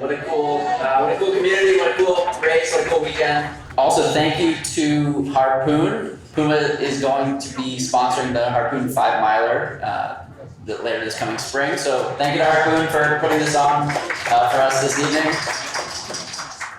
What a cool community, what a cool race, what a cool weekend. Also, thank you to Harpoon. PUMA is going to be sponsoring the Harpoon 5-miler later this coming spring. So thank you to Harpoon for putting this on for us this evening.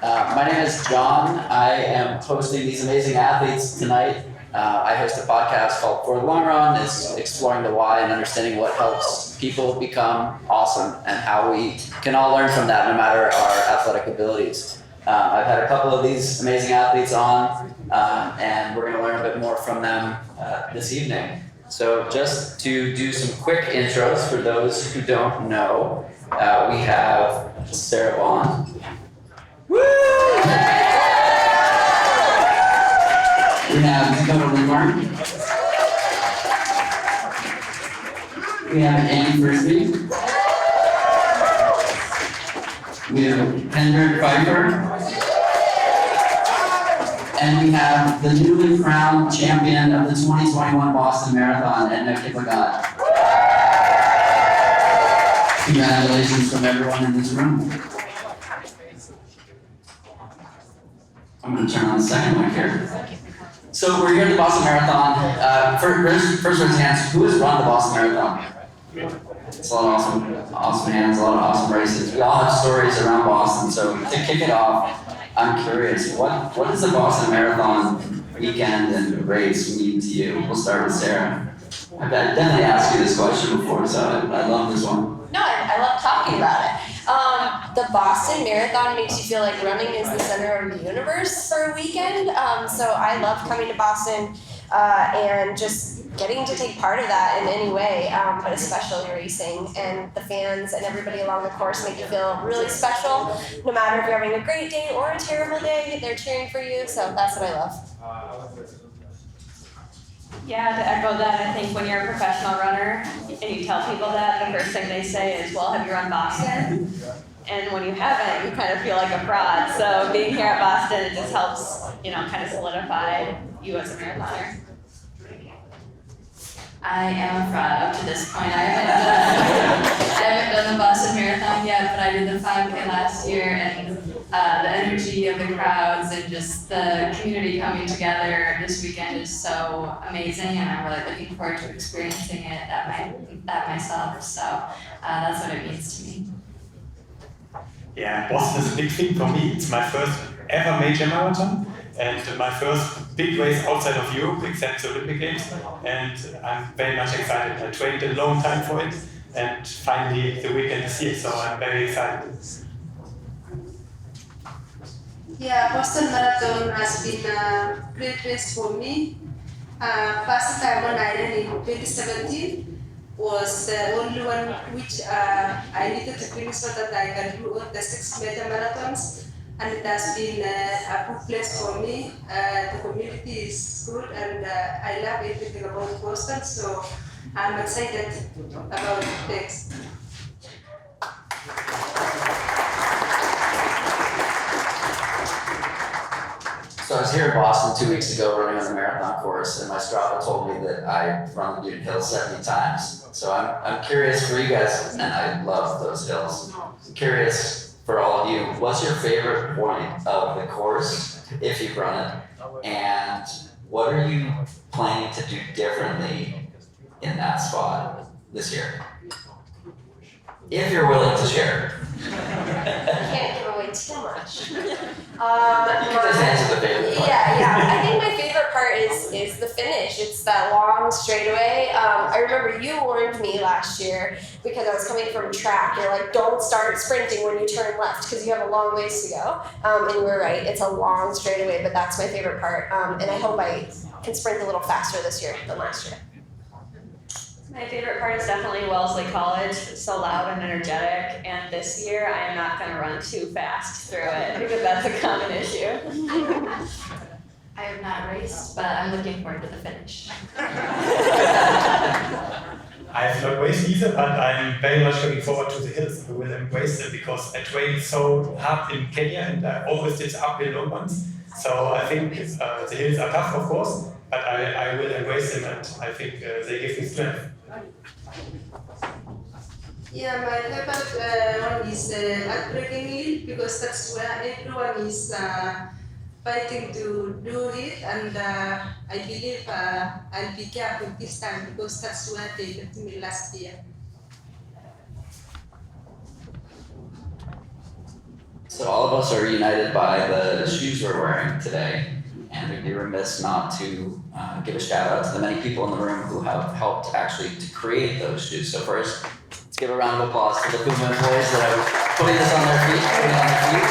My name is John. I am hosting these amazing athletes tonight. I host a podcast called For the Long Run. It's exploring the why and understanding what helps people become awesome and how we can all learn from that no matter our athletic abilities. I've had a couple of these amazing athletes on, and we're going to learn a bit more from them this evening. So just to do some quick intros for those who don't know, we have Sara Vaughn. Woo! We have Dakotah Lindwurm. We have Frisbie. We have Hendrick Pfeiffer. And we have the newly crowned champion of the 2021 Boston Marathon, Edna Kiplagat. Congratulations from everyone in this room. I'm going to turn on the second mic here. So we're here at the Boston Marathon. First raise hands. Who has run the Boston Marathon? It's a lot of awesome hands, a lot of awesome races. We all have stories around Boston. So to kick it off, I'm curious, what does the Boston Marathon weekend and race mean to you? We'll start with Sara. I've definitely asked you this question before, so I love this one. No, I love talking about it. The Boston Marathon makes you feel like running is the center of the universe for a weekend. So I love coming to Boston and just getting to take part of that in any way, but especially racing. And the fans and everybody along the course make you feel really special. No matter if you're having a great day or a terrible day, they're cheering for you. So that's what I love. Yeah, to echo that, I think when you're a professional runner and you tell people that, the first thing they say is, well, have you run Boston? And when you haven't, you kind of feel like a fraud. So being here at Boston, it just helps, kind of solidify you as a marathoner. I am a fraud up to this point. I haven't done the Boston Marathon yet, but I did the 5K last year, and the energy of the crowds and just the community coming together this weekend is so amazing, and I'm really looking forward to experiencing it at myself. So that's what it means to me. Yeah, Boston is a big thing for me. It's my first ever major marathon and my first big race outside of Europe, except the Olympic Games. And I'm very much excited. I trained a long time for it, and finally the weekend is here, so I'm very excited. Yeah, Boston Marathon has been a great race for me. First time when I ran in 2017 was the only one which I needed to finish so that I can do all the 6 major marathons. And it has been a good place for me. The community is good, and I love everything about Boston, so I'm excited about it. Thanks. So I was here in Boston 2 weeks ago running on the marathon course, and my Strava told me that I run the Dune Hill 70 times. So I'm curious for you guys, and I love those hills. I'm curious for all of you, what's your favorite point of the course, if you've run it, and what are you planning to do differently in that spot this year? If you're willing to share. I can't give away too much. You can just answer the favorite part. Yeah. I think my favorite part is the finish. It's that long straightaway. I remember you warned me last year because I was coming from track. You're like, don't start sprinting when you turn left because you have a long ways to go. And you were right. It's a long straightaway, but that's my favorite part. And I hope I can sprint a little faster this year than last year. My favorite part is definitely Wellesley College. It's so loud and energetic, and this year I am not going to run too fast through it because that's a common issue. I have not raced, but I'm looking forward to the finish. I have not raced either, but I'm very much looking forward to the hills. I will embrace them because I trained so hard in Kenya and I always did uphill long ones. So I think the hills are tough, of course, but I will embrace them, and I think they give me strength. Yeah, my favorite one is Heartbreaking Hill because that's where everyone is fighting to do it, and I believe I'll be careful this time because that's where they left me last year. So all of us are united by the shoes we're wearing today, and we'd be remiss not to give a shout out to the many people in the room who have helped actually to create those shoes. So first, let's give a round of applause to the PUMA employees that are putting this on their feet, putting it on their feet.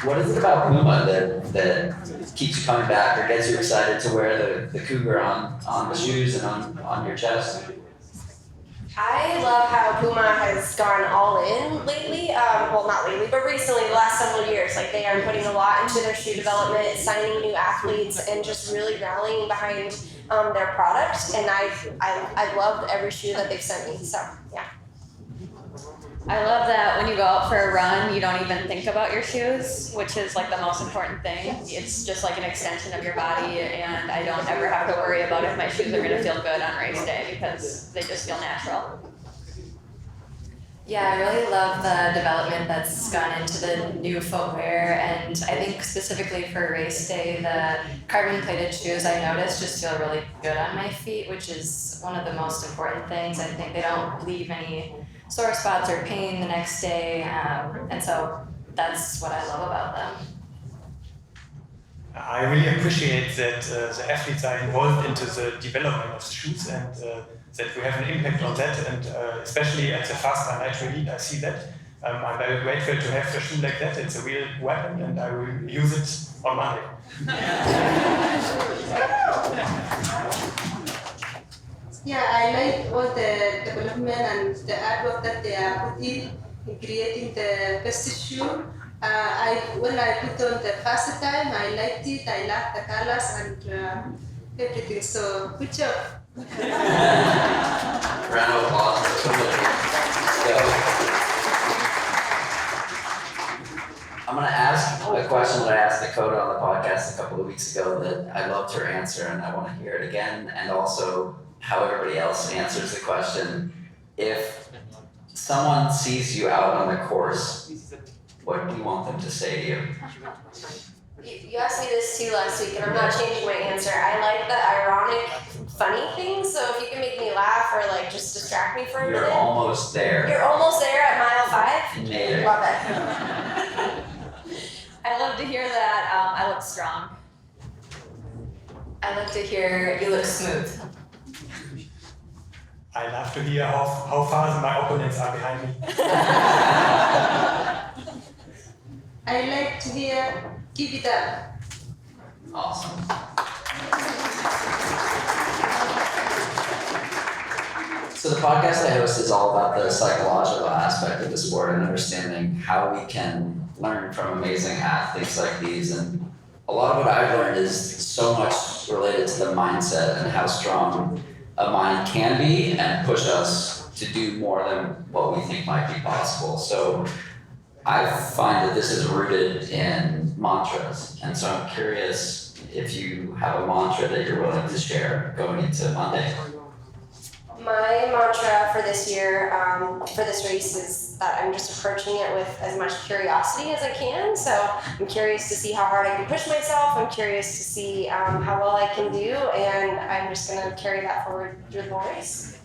What is it about PUMA that keeps you coming back or gets you excited to wear the cougar on the shoes and on your chest? I love how PUMA has gone all in lately. Well, not lately, but recently, the last several years. Like, they are putting a lot into their shoe development, signing new athletes, and just really rallying behind their product. And I've loved every shoe that they've sent me. So, yeah. I love that when you go out for a run, you don't even think about your shoes, which is like the most important thing. It's just like an extension of your body, and I don't ever have to worry about if my shoes are going to feel good on race day because they just feel natural. Yeah, I really love the development that's gone into the new footwear, and I think specifically for race day, the carbon plated shoes I noticed just feel really good on my feet, which is one of the most important things. I think they don't leave any sore spots or pain the next day, and so that's what I love about them. I really appreciate that the athletes are involved into the development of shoes and that we have an impact on that, and especially at the Fast Night Elite, I see that. I'm very grateful to have a shoe like that. It's a real weapon, and I will use it on Monday. Yeah, I like all the development and the artwork that they are putting in creating the best shoe. When I put on the first time, I liked it. I liked the colors and everything. So good job. Round of applause for somebody. So, I'm going to ask a question that I asked Dakotah on the podcast a couple of weeks ago that I loved her answer, and I want to hear it again, and also how everybody else answers the question. If someone sees you out on the course, what do you want them to say to you? You asked me this too last week, and I'm not changing my answer. I like the ironic, funny things, so if you can make me laugh or like just distract me for a minute. You're almost there. You're almost there at mile 5? You made it. Love it. I love to hear that I look strong. I like to hear you look smooth. I love to hear how far my opponents are behind me. I like to hear keep it up. Awesome. So the podcast I host is all about the psychological aspect of the sport and understanding how we can learn from amazing athletes like these. And a lot of what I've learned is so much related to the mindset and how strong a mind can be and push us to do more than what we think might be possible. So I find that this is rooted in mantras, and so I'm curious if you have a mantra that you're willing to share going into Monday. My mantra for this year, for this race, is that I'm just approaching it with as much curiosity as I can. So I'm curious to see how hard I can push myself. I'm curious to see how well I can do, and I'm just going to carry that forward through the whole race.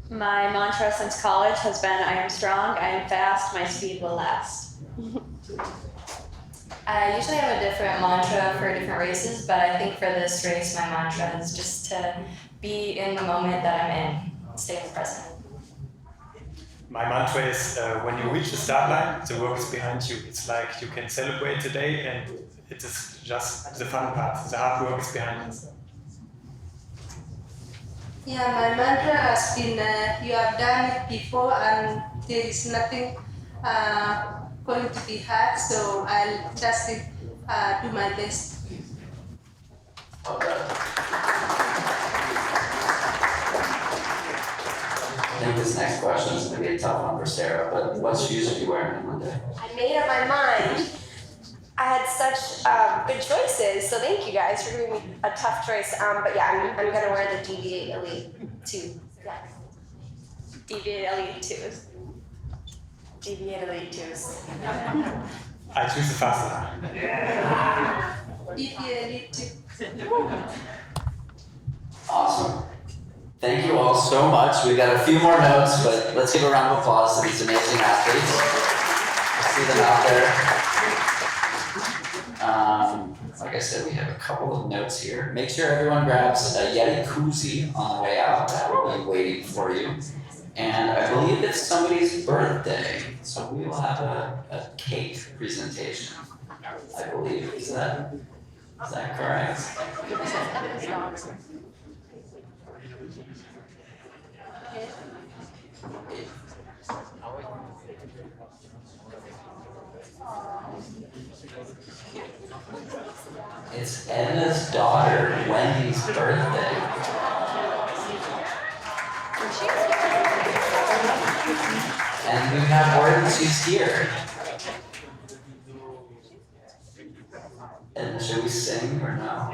My mantra since college has been, I am strong, I am fast, my speed will last. I usually have a different mantra for different races, but I think for this race, my mantra is just to be in the moment that I'm in, stay in the present. My mantra is when you reach the start line, the work is behind you. It's like you can celebrate the day, and it is just the fun part. The hard work is behind us. Yeah, my mantra has been you have done it before and there is nothing going to be hard, so I'll just do my best. Okay. I think this next question is going to be a tough one for Sarah, but what shoes are you wearing on Monday? I made up my mind. I had such good choices, so thank you guys for giving me a tough choice. But yeah, I'm gonna wear the DV8 Elite 2. Yeah. DV8 Elite 2s. DV8 Elite 2s. I choose the faster. If you need to. Awesome. Thank you all so much. We got a few more notes, but let's give a round of applause to these amazing athletes. See them out there. Like I said, we have a couple of notes here. Make sure everyone grabs a Yeti koozie on the way out. That will be waiting for you. And I believe it's somebody's birthday, so we will have a cake presentation. I believe. Is that correct? It's Edna's daughter, Wendy's birthday. And we have word that she's here. Edna, should we sing or no?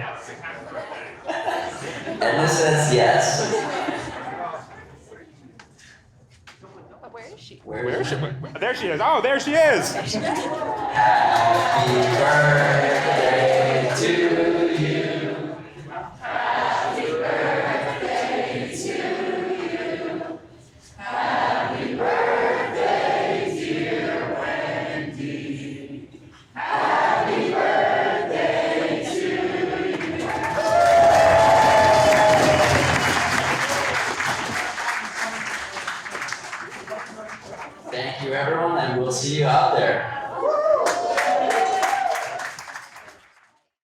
Edna says yes. Where is she? Where is she? There she is. Oh, there she is. Happy birthday to